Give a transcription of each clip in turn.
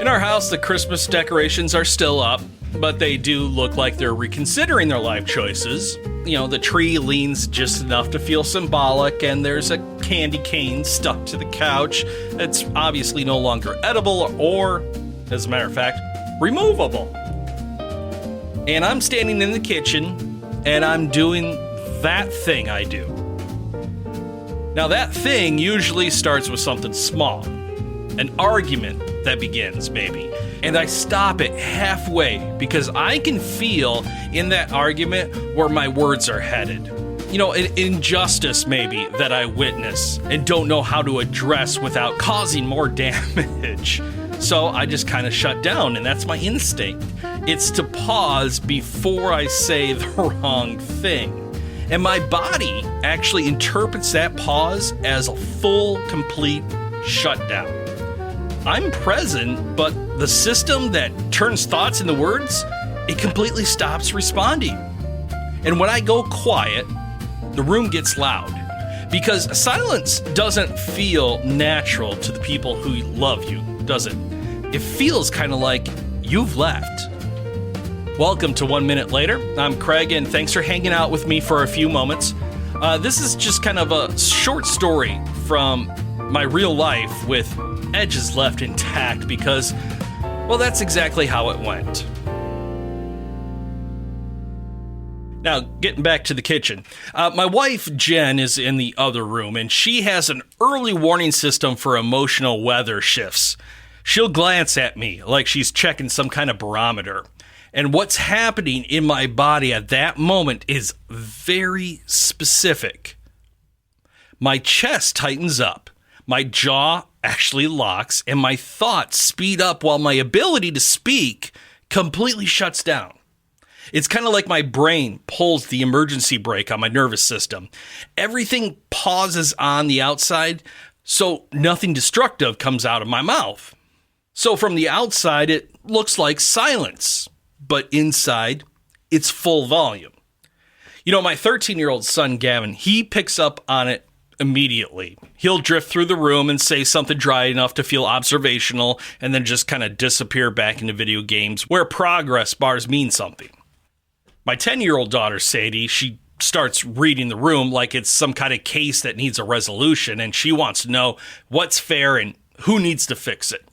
In our house, the Christmas decorations are still up, but they do look like they're reconsidering their life choices. You know, the tree leans just enough to feel symbolic, and there's a candy cane stuck to the couch that's obviously no longer edible or, as a matter of fact, removable. And I'm standing in the kitchen, and I'm doing that thing I do. Now, that thing usually starts with something small, an argument that begins, maybe. And I stop it halfway because I can feel in that argument where my words are headed. You know, an injustice maybe that I witness and don't know how to address without causing more damage. So I just kind of shut down, and that's my instinct. It's to pause before I say the wrong thing. And my body actually interprets that pause as a full, complete shutdown. I'm present, but the system that turns thoughts into words, it completely stops responding. And when I go quiet, the room gets loud. Because silence doesn't feel natural to the people who love you, does it? It feels kind of like you've left. Welcome to 1 Minute Later. I'm Craig, and thanks for hanging out with me for a few moments. This is just kind of a short story from my real life with edges left intact because, well, that's exactly how it went. Now, getting back to the kitchen. My wife, Jen, is in the other room, and she has an early warning system for emotional weather shifts. She'll glance at me like she's checking some kind of barometer. And what's happening in my body at that moment is very specific. My chest tightens up, my jaw actually locks, and my thoughts speed up while my ability to speak completely shuts down. It's kind of like my brain pulls the emergency brake on my nervous system. Everything pauses on the outside, so nothing destructive comes out of my mouth. So from the outside, it looks like silence, but inside, it's full volume. You know, my 13-year-old son, Gavin, he picks up on it immediately. He'll drift through the room and say something dry enough to feel observational and then just kind of disappear back into video games where progress bars mean something. My 10-year-old daughter, Sadie, she starts reading the room like it's some kind of case that needs a resolution, and she wants to know what's fair and who needs to fix it.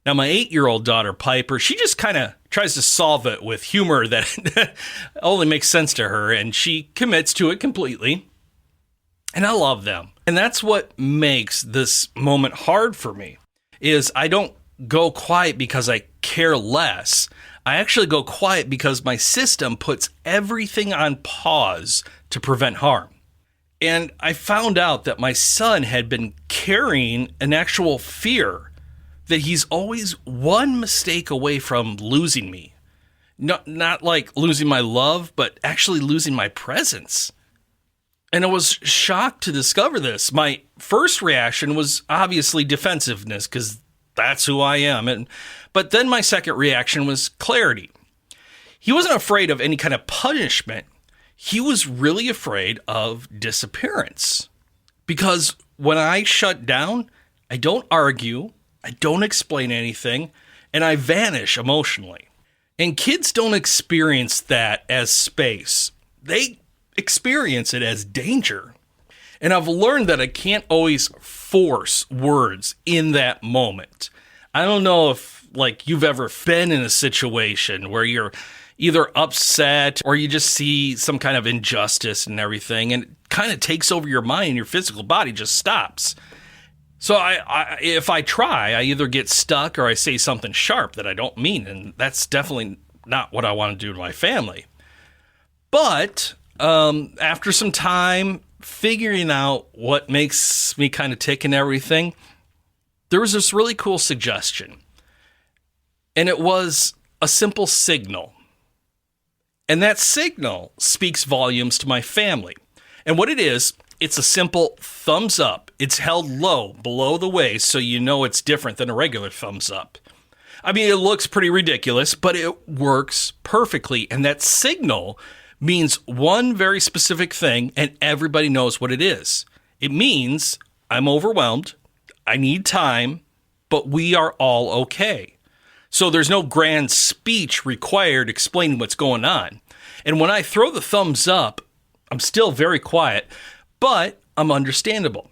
Now, my 8-year-old daughter, Piper, she just kind of tries to solve it with humor that only makes sense to her, and she commits to it completely. And I love them. And that's what makes this moment hard for me, is I don't go quiet because I care less. I actually go quiet because my system puts everything on pause to prevent harm. And I found out that my son had been carrying an actual fear that he's always one mistake away from losing me. Not like losing my love, but actually losing my presence. And I was shocked to discover this. My first reaction was obviously defensiveness, because that's who I am. But then my second reaction was clarity. He wasn't afraid of any kind of punishment. He was really afraid of disappearance. Because when I shut down, I don't argue, I don't explain anything, and I vanish emotionally. And kids don't experience that as space. They experience it as danger. And I've learned that I can't always force words in that moment. I don't know if you've ever been in a situation where you're either upset or you just see some kind of injustice and everything, and it kind of takes over your mind and your physical body just stops. So if I try, I either get stuck or I say something sharp that I don't mean, and that's definitely not what I want to do to my family. But after some time figuring out what makes me kind of tick and everything, there was this really cool suggestion. And it was a simple signal. And that signal speaks volumes to my family. And what it is, it's a simple thumbs up. It's held low below the waist, so you know it's different than a regular thumbs up. I mean, it looks pretty ridiculous, but it works perfectly. And that signal means one very specific thing, and everybody knows what it is. It means I'm overwhelmed, I need time, but we are all okay. So there's no grand speech required explaining what's going on. And when I throw the thumbs up, I'm still very quiet, but I'm understandable.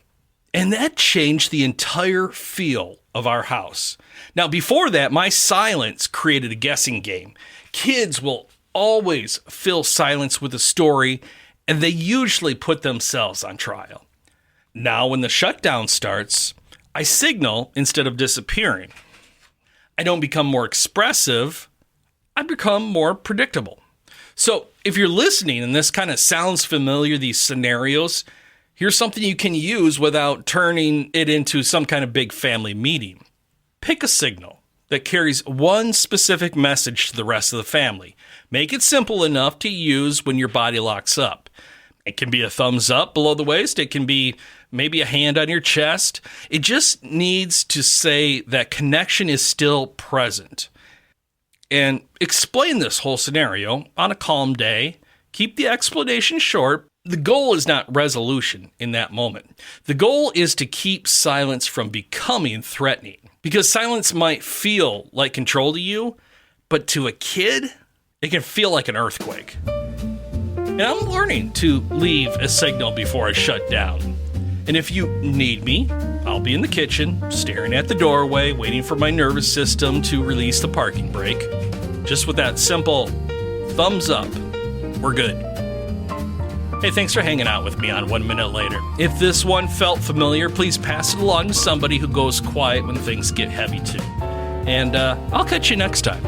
And that changed the entire feel of our house. Now, before that, my silence created a guessing game. Kids will always fill silence with a story, and they usually put themselves on trial. Now, when the shutdown starts, I signal instead of disappearing. I don't become more expressive, I become more predictable. So if you're listening and this kind of sounds familiar, these scenarios, here's something you can use without turning it into some kind of big family meeting. Pick a signal that carries one specific message to the rest of the family. Make it simple enough to use when your body locks up. It can be a thumbs up below the waist. It can be maybe a hand on your chest. It just needs to say that connection is still present. And explain this whole scenario on a calm day. Keep the explanation short. The goal is not resolution in that moment. The goal is to keep silence from becoming threatening. Because silence might feel like control to you, but to a kid, it can feel like an earthquake. And I'm learning to leave a signal before I shut down. And if you need me, I'll be in the kitchen, staring at the doorway, waiting for my nervous system to release the parking brake. Just with that simple thumbs up, we're good. Hey, thanks for hanging out with me on 1 Minute Later. If this one felt familiar, please pass it along to somebody who goes quiet when things get heavy too. And I'll catch you next time.